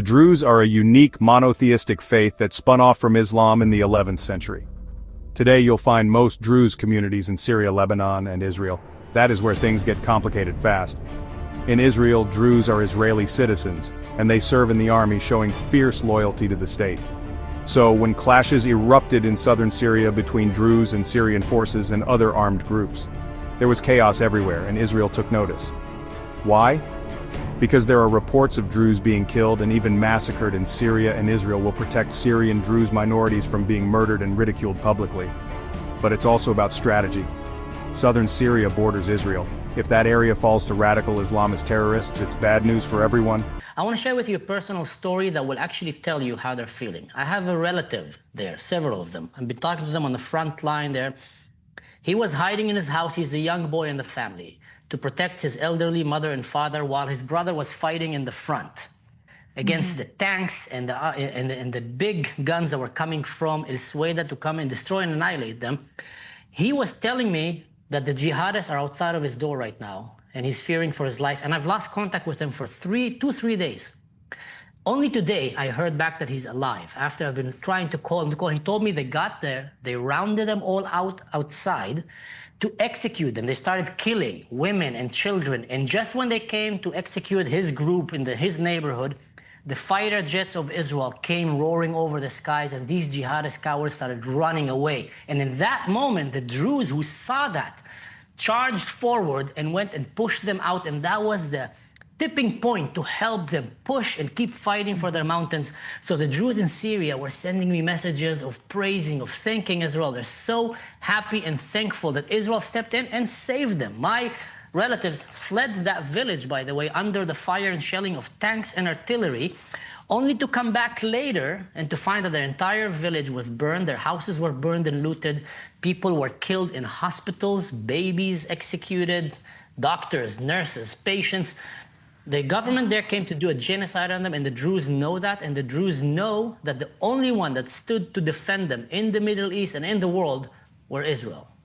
Druze are a unique monotheistic faith that spun off from Islam in the 11th century. Today you'll find most Druze communities in Syria, Lebanon, and Israel. That is where things get complicated fast. In Israel, Druze are Israeli citizens, and they serve in the army, showing fierce loyalty to the state. So, when clashes erupted in southern Syria between Druze and Syrian forces and other armed groups, there was chaos everywhere, and Israel took notice. Why? Because there are reports of Druze being killed and even massacred, and Syria and Israel will protect Syrian Druze minorities from being murdered and ridiculed publicly. But it's also about strategy. Southern Syria borders Israel. If that area falls to radical Islamist terrorists, it's bad news for everyone. I want to share with you a personal story that will actually tell you how they're feeling. I have a relative there, several of them. I've been talking to them on the front line there. He was hiding in his house. He's the young boy in the family, to protect his elderly mother and father while his brother was fighting in the front against the tanks and the big guns that were coming from Sweida to come and destroy and annihilate them. He was telling me that the jihadists are outside of his door right now, and he's fearing for his life. And I've lost contact with him for 3 days. Only today, I heard back that he's alive. After I've been trying to call him, he told me they got there, they rounded them all outside to execute them. They started killing women and children. And just when they came to execute his group in his neighborhood, the fighter jets of Israel came roaring over the skies, and these jihadist cowards started running away. And in that moment, the Druze who saw that charged forward and went and pushed them out, and that was the tipping point to help them push and keep fighting for their mountains. So the Druze in Syria were sending me messages of praising, of thanking Israel. They're so happy and thankful that Israel stepped in and saved them. My relatives fled that village, by the way, under the fire and shelling of tanks and artillery, only to come back later and to find that their entire village was burned, their houses were burned and looted, people were killed in hospitals, babies executed, doctors, nurses, patients. The government there came to do a genocide on them, and the Druze know that, and the Druze know that the only one that stood to defend them in the Middle East and in the world were Israel.